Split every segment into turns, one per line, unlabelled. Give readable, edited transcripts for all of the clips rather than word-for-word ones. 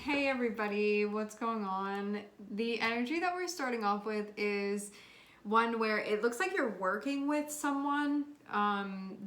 Hey everybody, what's going on? The energy that we're starting off with is one where it looks like you're working with someone.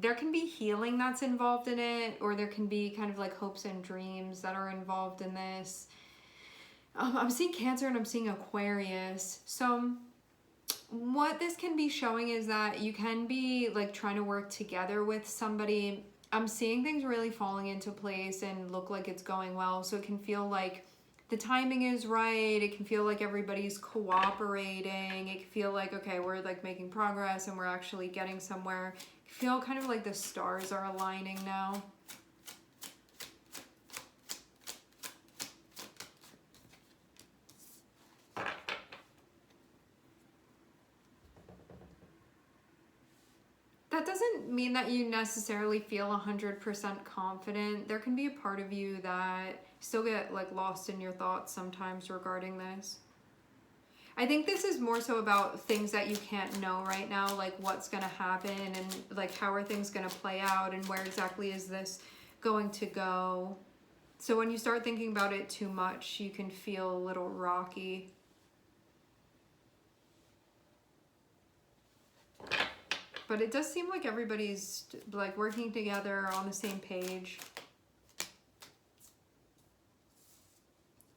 There can be healing that's involved in it, or there can be kind of like hopes and dreams that are involved in this. I'm seeing Cancer and I'm seeing Aquarius. So what this can be showing is that you can be like trying to work together with somebody. I'm seeing things really falling into place and look like it's going well. So it can feel like the timing is right. It can feel like everybody's cooperating. It can feel like, okay, we're like making progress and we're actually getting somewhere. I feel kind of like the stars are aligning now. That doesn't mean that you necessarily feel 100% confident. There can be a part of you that still get like lost in your thoughts sometimes regarding this. I think this is more so about things that you can't know right now, like what's going to happen and like how are things going to play out and where exactly is this going to go. So when you start thinking about it too much, you can feel a little rocky. But it does seem like everybody's like working together on the same page.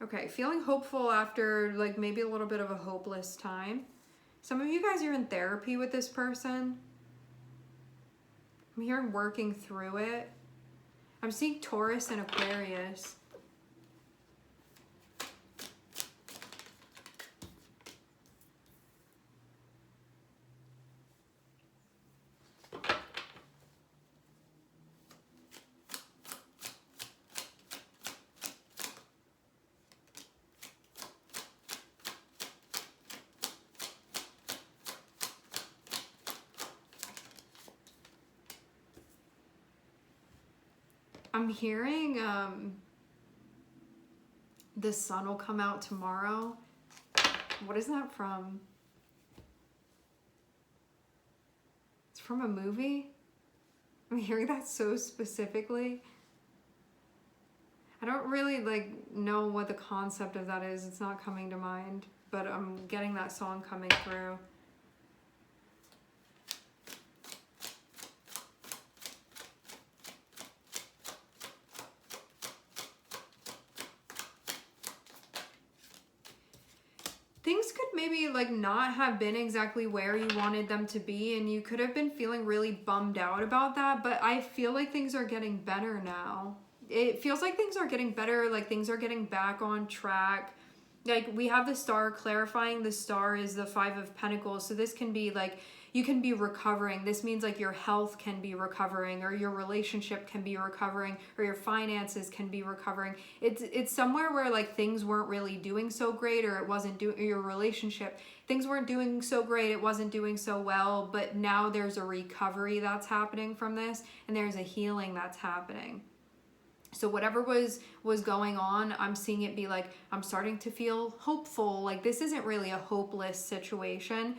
Okay, feeling hopeful after like maybe a little bit of a hopeless time. Some of you guys are in therapy with this person. I'm hearing working through it. I'm seeing Taurus and Aquarius. I'm hearing the sun will come out tomorrow. What is that from? It's from a movie? I'm hearing that so specifically. I don't really like know what the concept of that is. It's not coming to mind, but I'm getting that song coming through. Things could maybe like not have been exactly where you wanted them to be, and you could have been feeling really bummed out about that, but I feel like things are getting better now. It feels like things are getting better, like things are getting back on track. Like we have the star clarifying. The star is the 5 of Pentacles, so this can be like you can be recovering. This means like your health can be recovering, or your relationship can be recovering, or your finances can be recovering. It's somewhere where like things weren't really doing so great, or it wasn't doing your relationship. Things weren't doing so great, it wasn't doing so well, but now there's a recovery that's happening from this, and there's a healing that's happening. So whatever was going on, I'm seeing it be like I'm starting to feel hopeful. Like this isn't really a hopeless situation,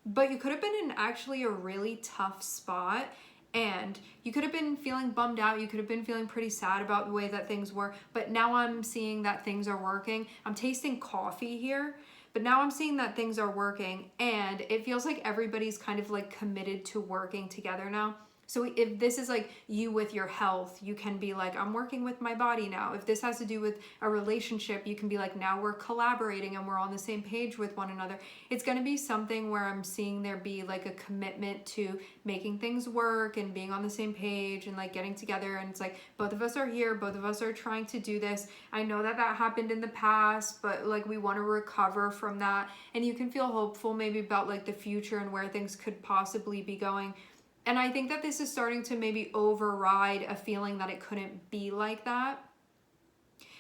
but you could have been in actually a really tough spot, and you could have been feeling bummed out. You could have been feeling pretty sad about the way that things were, but now I'm seeing that things are working. I'm tasting coffee here, but now I'm seeing that things are working, and it feels like everybody's kind of like committed to working together now. So if this is like you with your health, you can be like, I'm working with my body now. If this has to do with a relationship, you can be like, now we're collaborating and we're on the same page with one another. It's going to be something where I'm seeing there be like a commitment to making things work and being on the same page and like getting together. And it's like, both of us are here. Both of us are trying to do this. I know that that happened in the past, but like we want to recover from that. And you can feel hopeful maybe about like the future and where things could possibly be going. And I think that this is starting to maybe override a feeling that it couldn't be like that.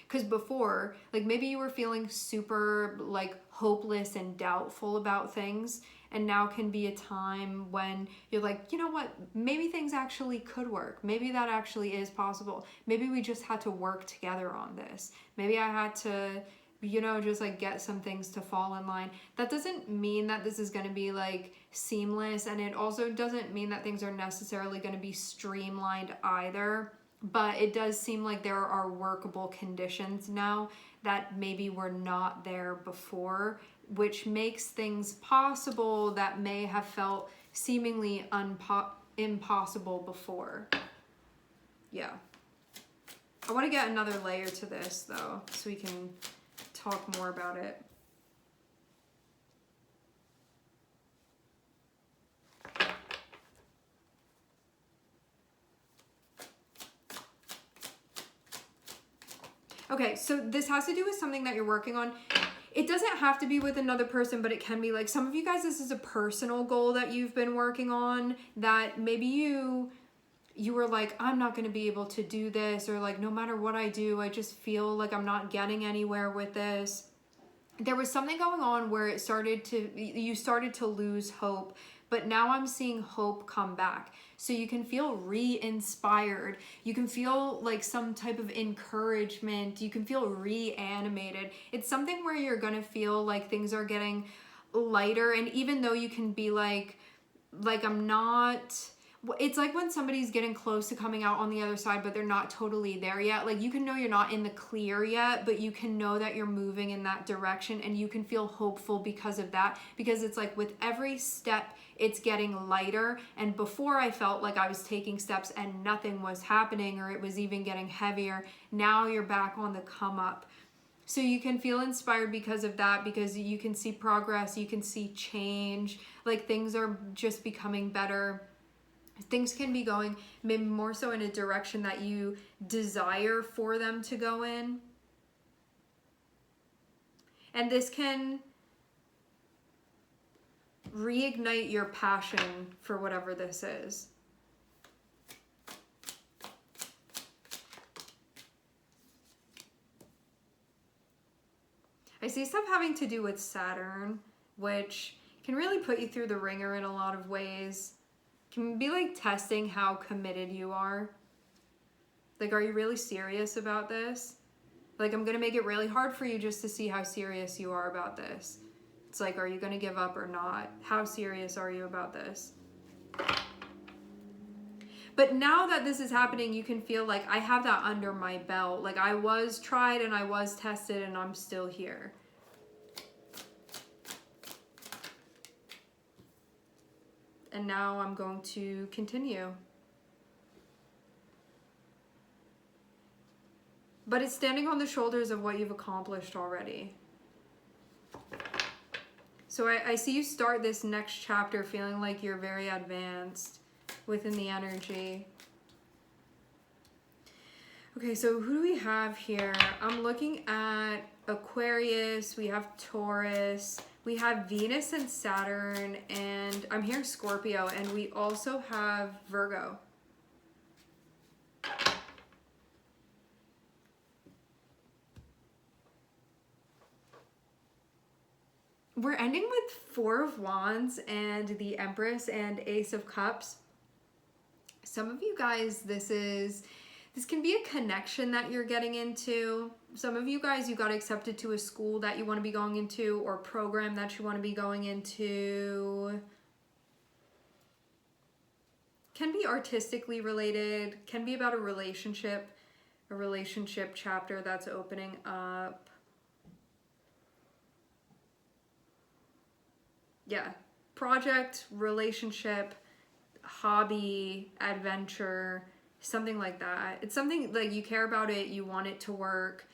Because before, like maybe you were feeling super like hopeless and doubtful about things. And now can be a time when you're like, you know what, maybe things actually could work. Maybe that actually is possible. Maybe we just had to work together on this. Maybe I had to, you know, just like get some things to fall in line. That doesn't mean that this is going to be like seamless, and it also doesn't mean that things are necessarily going to be streamlined either. but it does seem like there are workable conditions now that maybe were not there before, which makes things possible that may have felt seemingly impossible before. Yeah. I want to get another layer to this though, so we can talk more about it. Okay, so this has to do with something that you're working on. It doesn't have to be with another person, but it can be like some of you guys, this is a personal goal that you've been working on that maybe you were like, I'm not going to be able to do this, or like, no matter what I do, I just feel like I'm not getting anywhere with this. There was something going on where you started to lose hope, but now I'm seeing hope come back. So you can feel re-inspired. You can feel like some type of encouragement. You can feel reanimated. It's something where you're going to feel like things are getting lighter. And even though you can be like I'm not... It's like when somebody's getting close to coming out on the other side, but they're not totally there yet. Like you can know you're not in the clear yet, but you can know that you're moving in that direction, and you can feel hopeful because of that. Because it's like with every step, it's getting lighter. And before I felt like I was taking steps and nothing was happening, or it was even getting heavier. Now you're back on the come up. So you can feel inspired because of that, because you can see progress, you can see change, like things are just becoming better. Things can be going maybe more so in a direction that you desire for them to go in. And this can reignite your passion for whatever this is. I see stuff having to do with Saturn, which can really put you through the ringer in a lot of ways. Can be like testing how committed you are. Like, are you really serious about this? Like, I'm gonna make it really hard for you just to see how serious you are about this. It's like, are you gonna give up or not? How serious are you about this? But now that this is happening, you can feel like I have that under my belt. Like I was tried and I was tested and I'm still here. And now I'm going to continue. But it's standing on the shoulders of what you've accomplished already. So I see you start this next chapter feeling like you're very advanced within the energy. Okay, so who do we have here? I'm looking at Aquarius, we have Taurus, we have Venus and Saturn, and I'm hearing Scorpio, and we also have Virgo. We're ending with Four of Wands and the Empress and Ace of Cups. Some of you guys, this can be a connection that you're getting into. Some of you guys, you got accepted to a school that you want to be going into, or program that you want to be going into. Can be artistically related, can be about a relationship chapter that's opening up. Yeah, project, relationship, hobby, adventure, something like that. It's something like you care about it, you want it to work.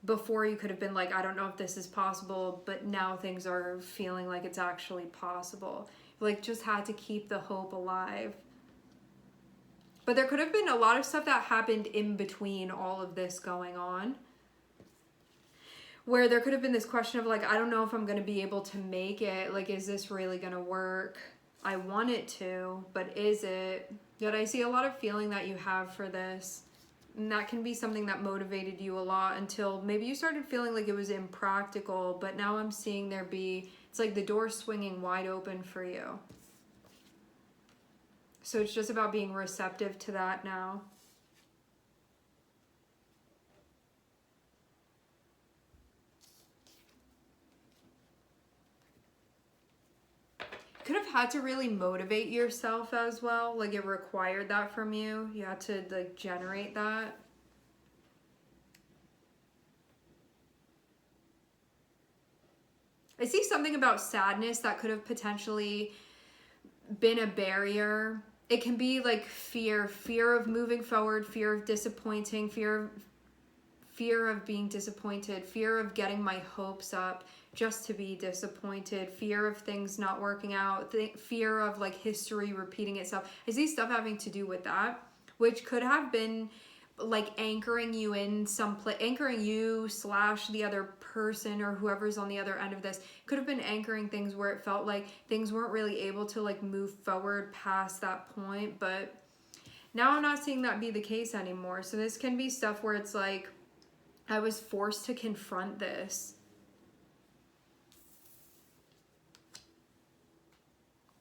Before you could have been like, I don't know if this is possible, but now things are feeling like it's actually possible. Like just had to keep the hope alive. But there could have been a lot of stuff that happened in between all of this going on, where there could have been this question of like, I don't know if I'm going to be able to make it. Like, is this really going to work? I want it to, but is it? Yet I see a lot of feeling that you have for this. And that can be something that motivated you a lot until maybe you started feeling like it was impractical. But now I'm seeing it's like the door swinging wide open for you. So it's just about being receptive to that now. could have had to really motivate yourself as well. Like it required that from you. You had to like generate that. I see something about sadness that could have potentially been a barrier. It can be like fear of moving forward, fear of disappointing, fear of being disappointed, fear of getting my hopes up just to be disappointed, fear of things not working out, fear of like history repeating itself. I see stuff having to do with that, which could have been like anchoring you in some place, anchoring you / the other person or whoever's on the other end of this could have been anchoring things where it felt like things weren't really able to like move forward past that point. But now I'm not seeing that be the case anymore. So this can be stuff where it's like I was forced to confront this.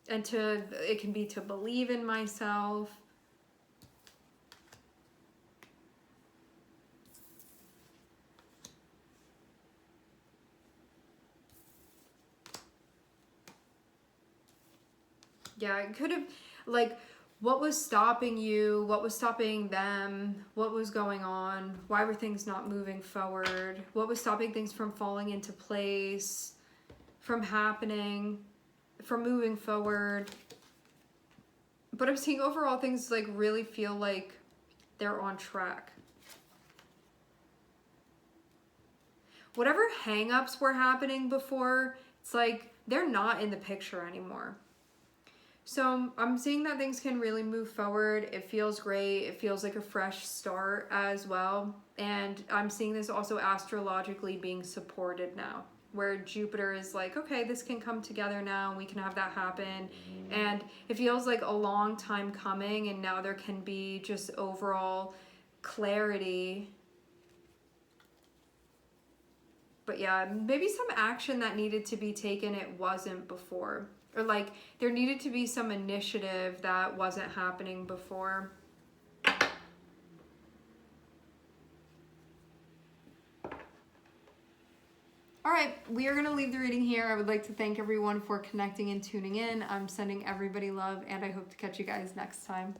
And it can be to believe in myself. Yeah, it could have, like, what was stopping you? What was stopping them? What was going on? Why were things not moving forward? What was stopping things from falling into place, from happening, from moving forward? But I'm seeing overall things, like, really feel like they're on track. Whatever hang-ups were happening before, it's like they're not in the picture anymore. So I'm seeing that things can really move forward. It feels great. It feels like a fresh start as well. And I'm seeing this also astrologically being supported now, where Jupiter is like, okay, this can come together now. We can have that happen. And it feels like a long time coming. And now there can be just overall clarity. But yeah, maybe some action that needed to be taken, it wasn't before. Or like there needed to be some initiative that wasn't happening before. All right, we are going to leave the reading here. I would like to thank everyone for connecting and tuning in. I'm sending everybody love, and I hope to catch you guys next time.